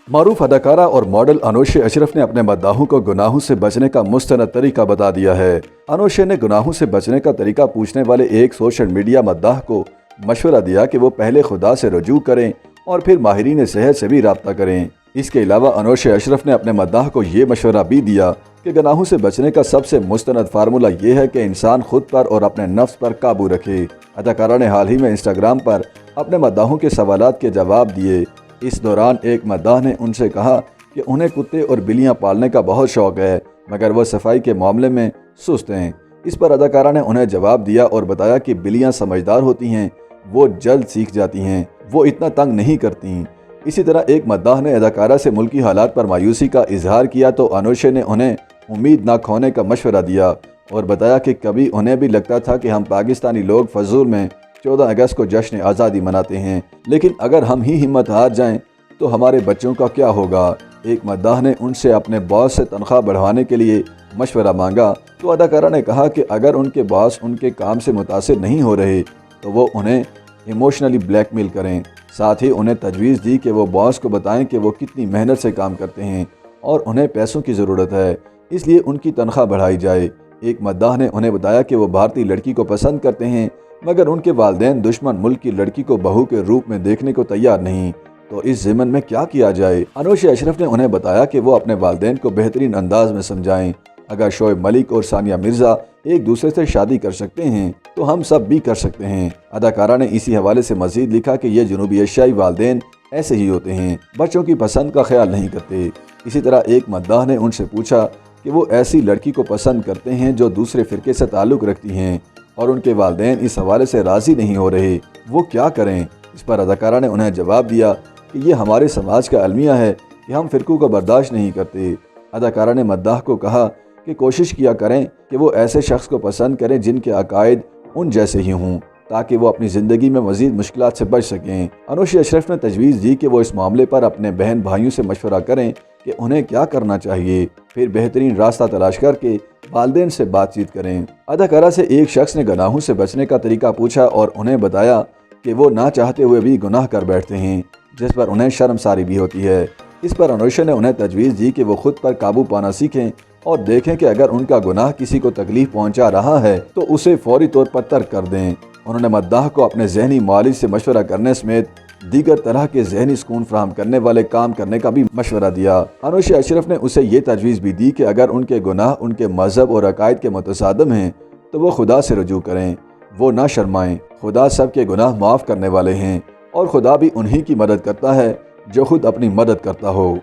معروف اداکارہ اور ماڈل انوشے اشرف نے اپنے مداحوں کو گناہوں سے بچنے کا مستند طریقہ بتا دیا ہے۔ انوشے نے گناہوں سے بچنے کا طریقہ پوچھنے والے ایک سوشل میڈیا مداح کو مشورہ دیا کہ وہ پہلے خدا سے رجوع کریں اور پھر ماہرین صحت سے بھی رابطہ کریں۔ اس کے علاوہ انوشے اشرف نے اپنے مداح کو یہ مشورہ بھی دیا کہ گناہوں سے بچنے کا سب سے مستند فارمولہ یہ ہے کہ انسان خود پر اور اپنے نفس پر قابو رکھے۔ اداکارہ نے حال ہی میں انسٹاگرام پر اپنے مداحوں کے سوالات کے جواب دیے۔ اس دوران ایک مداح نے ان سے کہا کہ انہیں کتے اور بلیاں پالنے کا بہت شوق ہے مگر وہ صفائی کے معاملے میں سست ہیں۔ اس پر اداکارہ نے انہیں جواب دیا اور بتایا کہ بلیاں سمجھدار ہوتی ہیں، وہ جلد سیکھ جاتی ہیں، وہ اتنا تنگ نہیں کرتی۔ اسی طرح ایک مداح نے اداکارہ سے ملکی حالات پر مایوسی کا اظہار کیا تو انوشے نے انہیں امید نہ کھونے کا مشورہ دیا اور بتایا کہ کبھی انہیں بھی لگتا تھا کہ ہم پاکستانی لوگ فضول میں 14 اگست کو جشن آزادی مناتے ہیں، لیکن اگر ہم ہی ہمت ہار جائیں تو ہمارے بچوں کا کیا ہوگا۔ ایک مداح نے ان سے اپنے باس سے تنخواہ بڑھانے کے لیے مشورہ مانگا تو اداکارہ نے کہا کہ اگر ان کے باس ان کے کام سے متاثر نہیں ہو رہے تو وہ انہیں ایموشنلی بلیک میل کریں۔ ساتھ ہی انہیں تجویز دی کہ وہ باس کو بتائیں کہ وہ کتنی محنت سے کام کرتے ہیں اور انہیں پیسوں کی ضرورت ہے، اس لیے ان کی تنخواہ بڑھائی جائے۔ ایک مداح نے انہیں بتایا کہ وہ بھارتی لڑکی کو پسند کرتے ہیں مگر ان کے والدین دشمن ملک کی لڑکی کو بہو کے روپ میں دیکھنے کو تیار نہیں، تو اس ضمن میں کیا کیا جائے۔ انوشے اشرف نے انہیں بتایا کہ وہ اپنے والدین کو بہترین انداز میں سمجھائیں۔ اگر شعیب ملک اور ثانیہ مرزا ایک دوسرے سے شادی کر سکتے ہیں تو ہم سب بھی کر سکتے ہیں۔ اداکارہ نے اسی حوالے سے مزید لکھا کہ یہ جنوبی ایشیائی والدین ایسے ہی ہوتے ہیں، بچوں کی پسند کا خیال نہیں کرتے۔ اسی طرح ایک مداح نے ان سے پوچھا کہ وہ ایسی لڑکی کو پسند کرتے ہیں جو دوسرے فرقے سے تعلق رکھتی ہیں اور ان کے والدین اس حوالے سے راضی نہیں ہو رہے، وہ کیا کریں۔ اس پر اداکارہ نے انہیں جواب دیا کہ یہ ہمارے سماج کا المیہ ہے کہ ہم فرقوں کو برداشت نہیں کرتے۔ اداکارہ نے مداح کو کہا کہ کوشش کیا کریں کہ وہ ایسے شخص کو پسند کریں جن کے عقائد ان جیسے ہی ہوں تاکہ وہ اپنی زندگی میں مزید مشکلات سے بچ سکیں۔ انوشے اشرف نے تجویز دی کہ وہ اس معاملے پر اپنے بہن بھائیوں سے مشورہ کریں کہ انہیں کیا کرنا چاہیے، پھر بہترین راستہ تلاش کر کے والدین سے بات چیت کریں۔ اداکارہ سے ایک شخص نے گناہوں سے بچنے کا طریقہ پوچھا اور انہیں بتایا کہ وہ نہ چاہتے ہوئے بھی گناہ کر بیٹھتے ہیں جس پر انہیں شرمساری بھی ہوتی ہے۔ اس پر انوشے نے انہیں تجویز دی کہ وہ خود پر قابو پانا سیکھیں اور دیکھیں کہ اگر ان کا گناہ کسی کو تکلیف پہنچا رہا ہے تو اسے فوری طور پر ترک کر دیں۔ انہوں نے مداح کو اپنے ذہنی معالج سے مشورہ کرنے سمیت دیگر طرح کے ذہنی سکون فراہم کرنے والے کام کرنے کا بھی مشورہ دیا۔ انوشے اشرف نے اسے یہ تجویز بھی دی کہ اگر ان کے گناہ ان کے مذہب اور عقائد کے متصادم ہیں تو وہ خدا سے رجوع کریں، وہ نہ شرمائیں۔ خدا سب کے گناہ معاف کرنے والے ہیں اور خدا بھی انہی کی مدد کرتا ہے جو خود اپنی مدد کرتا ہو۔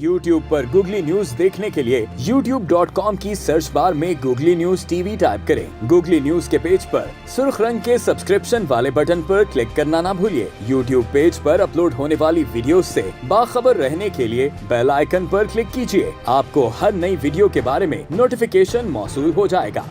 YouTube پر گوگلی نیوز دیکھنے کے لیے youtube.com کی سرچ بار میں googly news T V type کریں۔ گوگلی نیوز کے پیج پر سرخ رنگ کے سبسکرپشن والے بٹن پر کلک کرنا نہ بھولیے۔ YouTube پیج پر اپلوڈ ہونے والی ویڈیوز سے باخبر رہنے کے لیے بیل آئیکن پر کلک کیجیے۔ آپ کو ہر نئی ویڈیو کے بارے میں نوٹیفیکیشن موصول ہو جائے گا۔